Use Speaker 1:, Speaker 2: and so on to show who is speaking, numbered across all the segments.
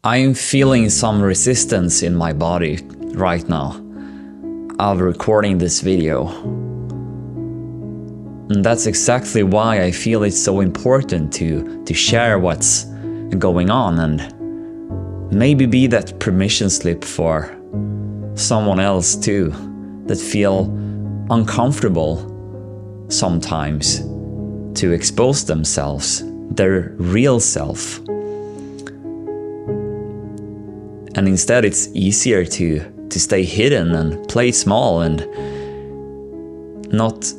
Speaker 1: I'm feeling some resistance in my body right now of recording this video. And that's exactly why I feel it's so important to share what's going on and maybe be that permission slip for someone else too that feel uncomfortable sometimes to expose themselves, their real self. And instead it's easier to stay hidden and play small and not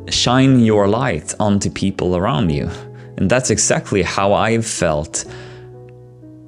Speaker 1: shine your light onto people around you. And that's exactly how I've felt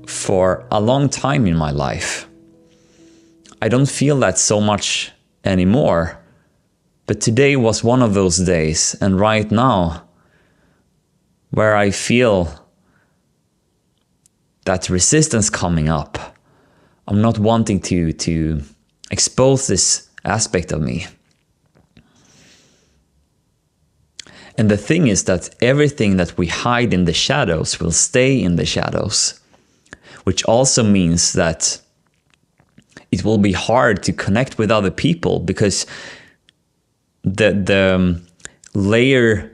Speaker 1: for a long time in my life. I don't feel that so much anymore, but today was one of those days, and right now, where I feel that resistance coming up, I'm not wanting to expose this aspect of me. And the thing is that everything that we hide in the shadows will stay in the shadows, which also means that it will be hard to connect with other people because the layer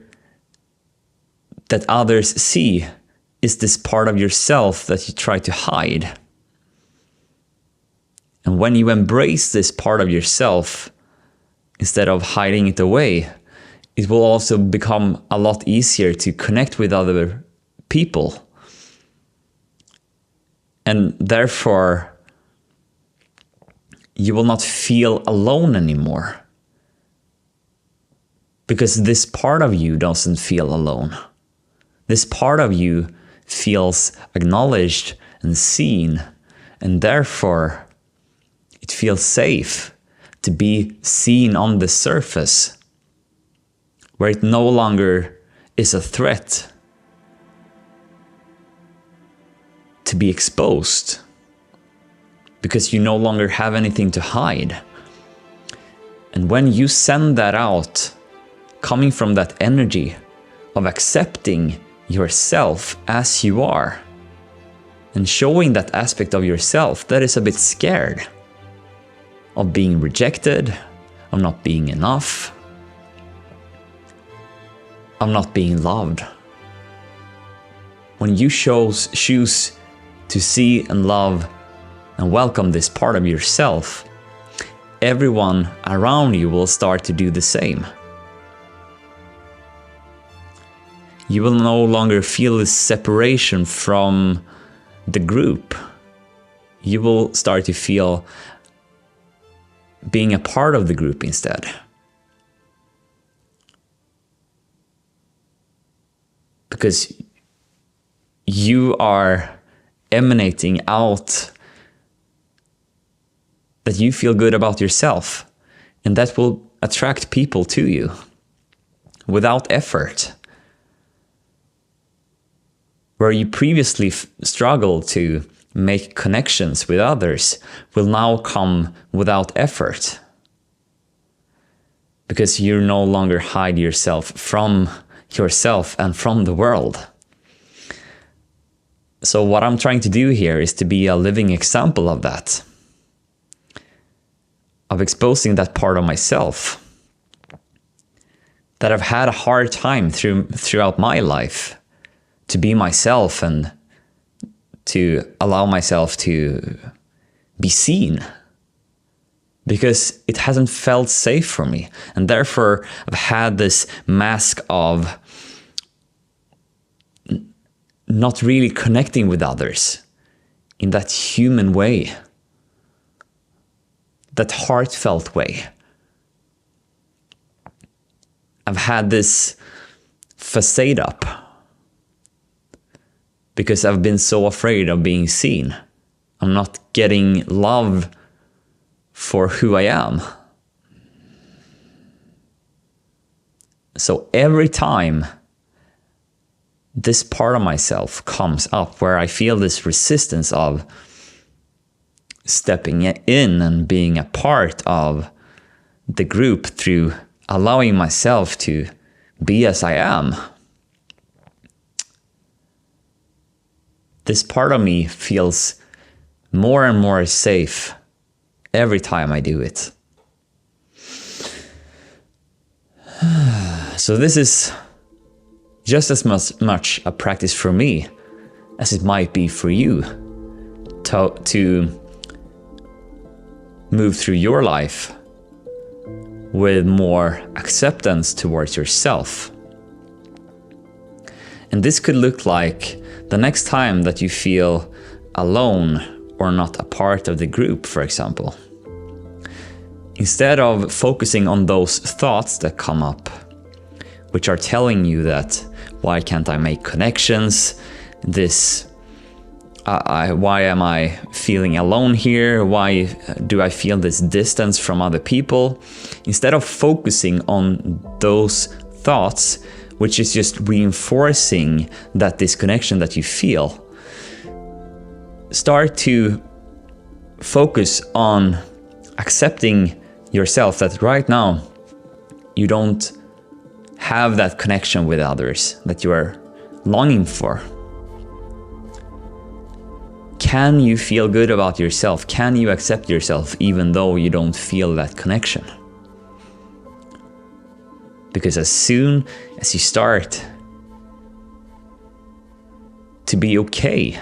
Speaker 1: that others see is this part of yourself that you try to hide. And when you embrace this part of yourself, instead of hiding it away, it will also become a lot easier to connect with other people. And therefore, you will not feel alone anymore. Because this part of you doesn't feel alone. This part of you feels acknowledged and seen, and therefore it feels safe to be seen on the surface, where it no longer is a threat to be exposed, because you no longer have anything to hide. And when you send that out, coming from that energy of accepting yourself as you are, and showing that aspect of yourself that is a bit scared of being rejected, of not being enough, of not being loved. When you choose to see and love and welcome this part of yourself, everyone around you will start to do the same. You will no longer feel this separation from the group. You will start to feel being a part of the group instead. Because you are emanating out that you feel good about yourself, and that will attract people to you without effort. Where you previously struggled to make connections with others will now come without effort. Because you no longer hide yourself from yourself and from the world. So what I'm trying to do here is to be a living example of that. Of exposing that part of myself that I've had a hard time throughout my life to be myself and to allow myself to be seen, because it hasn't felt safe for me. And therefore I've had this mask of not really connecting with others in that human way, that heartfelt way. I've had this facade up because I've been so afraid of being seen. I'm not getting love for who I am. So every time this part of myself comes up where I feel this resistance of stepping in and being a part of the group through allowing myself to be as I am, this part of me feels more and more safe every time I do it. So this is just as much a practice for me as it might be for you to move through your life with more acceptance towards yourself. And this could look like the next time that you feel alone or not a part of the group, for example. Instead of focusing on those thoughts that come up, which are telling you that, why can't I make connections? Why am I feeling alone here? Why do I feel this distance from other people? Instead of focusing on those thoughts, which is just reinforcing that disconnection that you feel, start to focus on accepting yourself that right now you don't have that connection with others that you are longing for. Can you feel good about yourself? Can you accept yourself even though you don't feel that connection? Because as soon as you start to be okay,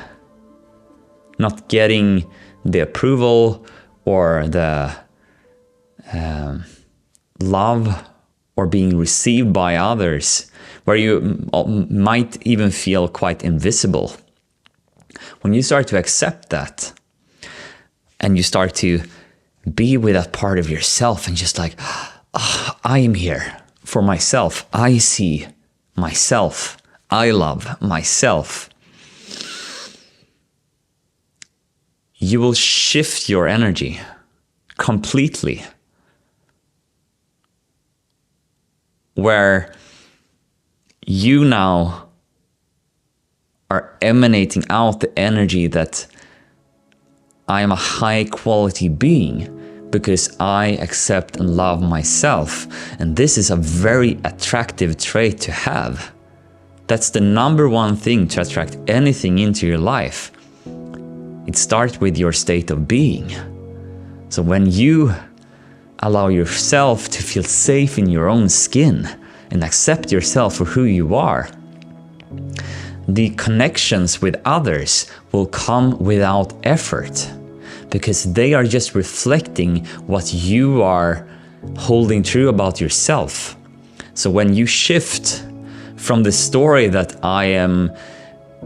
Speaker 1: not getting the approval or the love or being received by others, where you might even feel quite invisible. When you start to accept that and you start to be with that part of yourself and just like, I am here for myself. I see myself. I love myself. You will shift your energy completely. Where you now are emanating out the energy that I am a high quality being because I accept and love myself. And this is a very attractive trait to have. That's the #1 thing to attract anything into your life. It starts with your state of being. So when you allow yourself to feel safe in your own skin and accept yourself for who you are, the connections with others will come without effort because they are just reflecting what you are holding true about yourself. So when you shift from the story that I am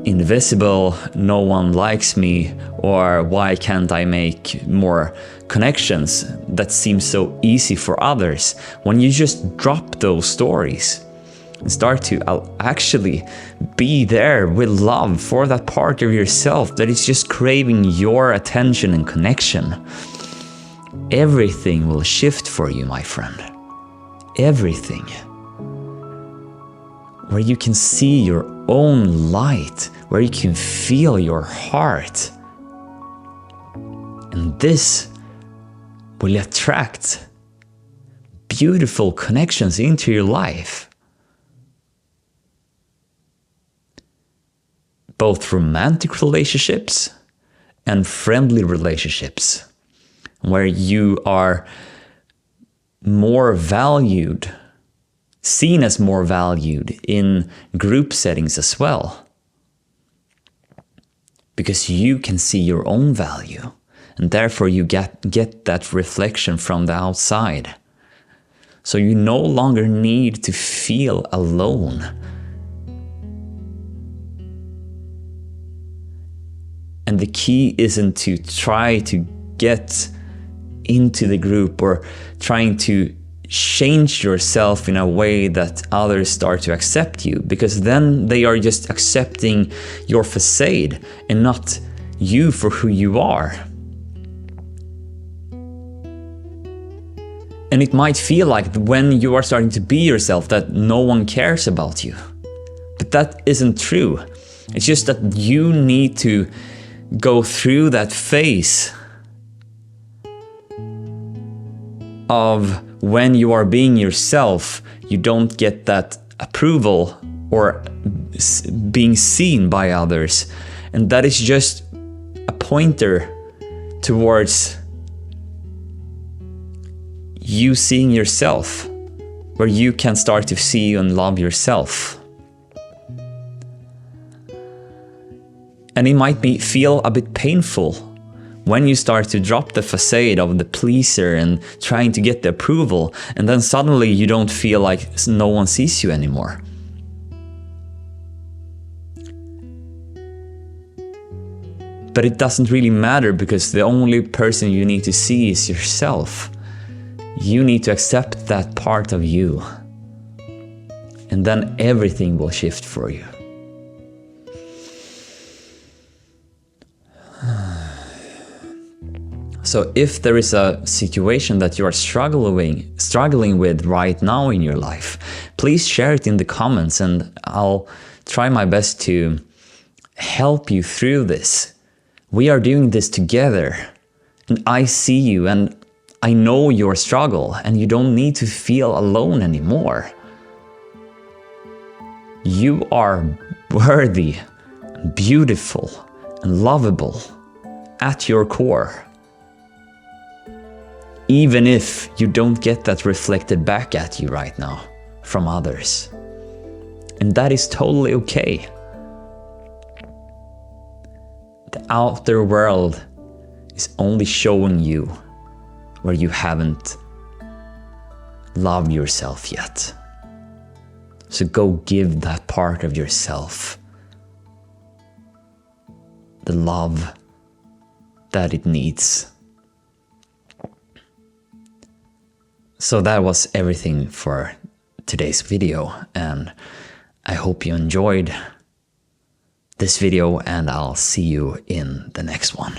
Speaker 1: invisible, no one likes me, or why can't I make more connections that seem so easy for others, when you just drop those stories and start to actually be there with love for that part of yourself that is just craving your attention and connection, everything will shift for you, my friend. Everything. Where you can see your own light, where you can feel your heart. And this will attract beautiful connections into your life. Both romantic relationships and friendly relationships, where you are more valued, seen as more valued in group settings as well. Because you can see your own value, and therefore you get that reflection from the outside. So you no longer need to feel alone. And the key isn't to try to get into the group or trying to change yourself in a way that others start to accept you, because then they are just accepting your facade and not you for who you are. And it might feel like when you are starting to be yourself that no one cares about you. But that isn't true. It's just that you need to go through that phase of when you are being yourself, you don't get that approval or being seen by others. And that is just a pointer towards you seeing yourself, where you can start to see and love yourself. And it might feel a bit painful when you start to drop the facade of the pleaser and trying to get the approval, and then suddenly you don't feel like no one sees you anymore. But it doesn't really matter, because the only person you need to see is yourself. You need to accept that part of you, and then everything will shift for you. So if there is a situation that you are struggling with right now in your life, please share it in the comments, and I'll try my best to help you through this. We are doing this together, and I see you, and I know your struggle, and you don't need to feel alone anymore. You are worthy, beautiful, and lovable at your core. Even if you don't get that reflected back at you right now from others. And that is totally okay. The outer world is only showing you where you haven't loved yourself yet. So go give that part of yourself the love that it needs. So that was everything for today's video, and I hope you enjoyed this video, and I'll see you in the next one.